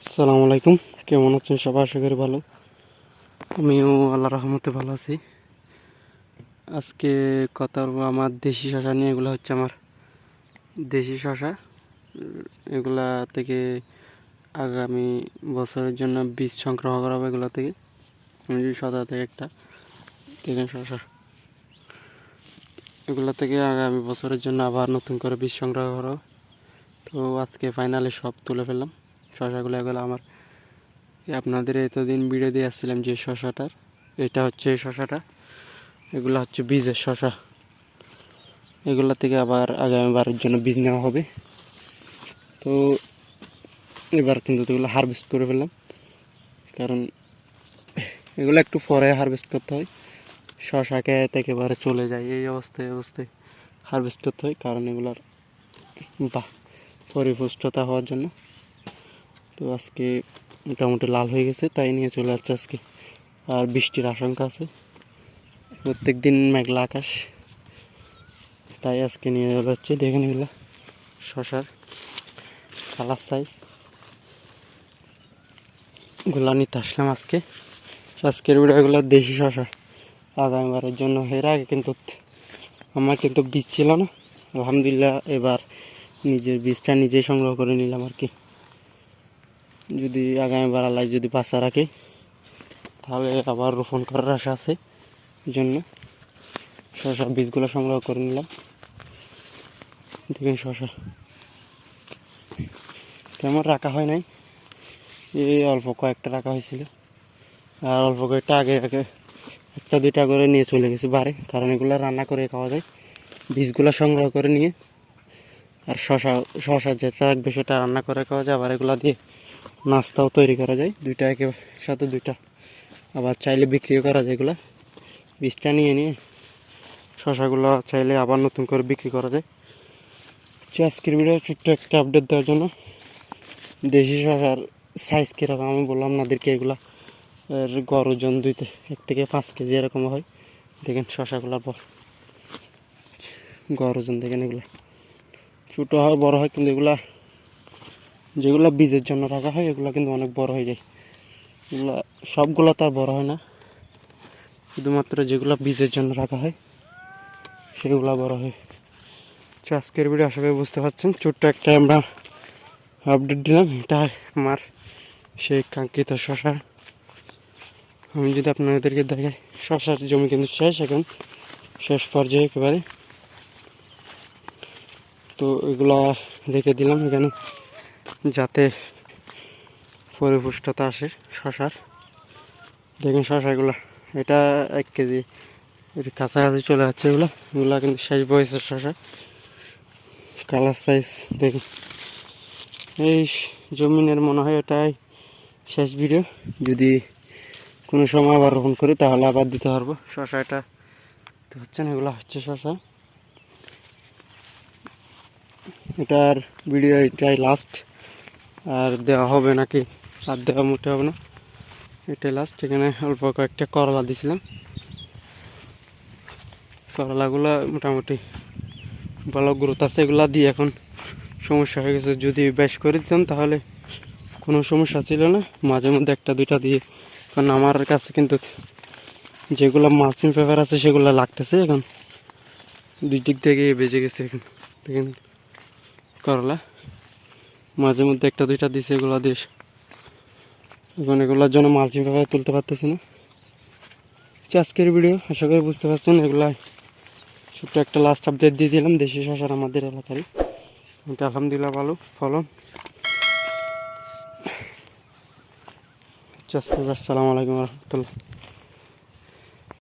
আসসালামু আলাইকুম। কেমন আছেন সবাই? আশা করি ভালো। আমিও আল্লাহর রহমতে ভালো আছি। আজকে কথা বলবো আমার দেশি শশা নিয়ে। এগুলো হচ্ছে আমার দেশি শশা। এগুলা থেকে আগামী বছরের জন্য বীজ সংগ্রহ করা হবে। এগুলো থেকে আমি যদি শশা থেকে একটা দেখেন শশা, এগুলো থেকে আগামী বছরের জন্য আবার নতুন করে বীজ সংগ্রহ করা হবে। তো আজকে ফাইনালি সব তুলে ফেললাম শশাগুলো। এগুলো আমার আপনাদের এতদিন ভিডিও দিয়ে আসছিলাম যে শশাটার, এটা হচ্ছে এই শশাটা। এগুলো হচ্ছে বীজের শশা। এগুলো থেকে আবার আগামীবারের জন্য বীজ নেওয়া হবে। তো এবার কিন্তু এগুলো হারভেস্ট করে ফেললাম, কারণ এগুলো একটু পরে হারভেস্ট করতে হয়। শশা খেত একেবারে চলে যায়, এই অবস্থায় হারভেস্ট করতে হয়, কারণ এগুলোর পরিপুষ্টতা হওয়ার জন্য। তো আজকে মোটামুটি লাল হয়ে গেছে, তাই নিয়ে চলে যাচ্ছে আজকে। আর বৃষ্টির আশঙ্কা আছে, প্রত্যেক দিন মেঘলা আকাশ, তাই আজকে নিয়ে যাচ্ছে। দেখেন এগুলো শশার কালার সাইজ, এগুলো নিতে আসলাম আজকে। আজকের ভিডিওগুলো দেশি শশা আগামীবারের জন্য। এর আগে কিন্তু আমার বীজ ছিল না, আলহামদুলিল্লাহ এবার নিজের বীজটা নিজেই সংগ্রহ করে নিলাম আর কি। যদি আগামীবার আল্লাহ যদি বাঁচা রাখে, তাহলে আবার রোপণ করার আশা আছে। এই জন্য শশার বীজগুলো সংগ্রহ করে নিলাম। দেখেন শশা তেমন রাখা হয় নাই, এই অল্প কয়েকটা রাখা হয়েছিল। আর অল্প কয়েকটা আগে একটা দুইটা করে নিয়ে চলে গেছে বাড়ি, কারণ এগুলো রান্না করে খাওয়া যায়। বীজগুলো সংগ্রহ করে নিয়ে আর শশা যেটা রাখবে সেটা রান্না করে খাওয়া যায়। আবার এগুলো দিয়ে নাস্তাও তৈরি করা যায়, দুইটা সাথে দুইটা। আবার চাইলে বিক্রিও করা যায়। এগুলো বীজটা নিয়ে শশাগুলো চাইলে আবার নতুন করে বিক্রি করা যায়। আজকের ভিডিও ছোট্ট একটা আপডেট দেওয়ার জন্য। দেশি শশার সাইজ কীরকম আমি বললাম আপনাদেরকে। এগুলা এর গড় ওজন 1 থেকে 5 কেজি এরকম হয়। দেখেন শশাগুলোর পর গড় ওজন দেখেন। এগুলো ছোটো হয় বড় হয়, কিন্তু যেগুলো বীজের জন্য রাখা হয় এগুলো কিন্তু অনেক বড় হয়ে যায়। এগুলো সবগুলো তার বড় হয় না, শুধুমাত্র যেগুলো বীজের জন্য রাখা হয় সেগুলো বড় হয়। আজকের ভিডিও আশা করি বুঝতে পারছেন, ছোট্ট একটা আমরা আপডেট দিলাম। এটা আমার সেই কাঙ্ক্ষিত শশা। আমি যদি আপনাদেরকে দেখাই, শশার জমি কিন্তু শেষ, এখন শেষ পর্যায়ে একেবারে। তো এগুলা রেখে দিলাম এখানে যাতে পরিপুষ্টতা আসে শশার। দেখেন শশাগুলো, এটা 1 কেজি কাছাকাছি চলে যাচ্ছে। এগুলা কিন্তু শেষ বয়সের শশা। কালার সাইজ দেখুন। এই জমিনের মনে হয় এটাই শেষ ভিডিও। যদি কোনো সময় আবার রোপণ করি তাহলে আবার দিতে পারবো শশা। এটা তো হচ্ছে না, এগুলো হচ্ছে শশা। এটার ভিডিও এটাই লাস্ট, আর দেওয়া হবে নাকি আর দেওয়া মোটে হবে না, এটাই লাস্ট। এখানে অল্প কয়েকটা করলা দিছিলাম, করলাগুলো মোটামুটি ভালো গ্রোথ আছে। এগুলা দিয়ে এখন সমস্যা হয়ে গেছে। যদি বেশ করে দিতাম তাহলে কোনো সমস্যা ছিল না, মাঝে মধ্যে একটা দুইটা দিয়ে। কারণ আমার কাছে কিন্তু যেগুলো মালচিং পেপার আছে সেগুলো লাগতেছে। এখন দুই দিক থেকে বেজে গেছে। এখন দেখেন করলা মাঝে মধ্যে একটা দুইটা দিছে, এগুলো দিয়ে এখন এগুলোর জন্য মালচিং পেপার তুলতে পারতেছি না। আজকের ভিডিও আশা করি বুঝতে পারছেন। এগুলা ছোট্ট একটা লাস্ট আপডেট দিয়ে দিলাম দেশি শশার আমাদের এলাকারই। এটা আলহামদুলিল্লাহ ভালো ফলন। আসসালামু আলাইকুম রহমতুল্লাহ।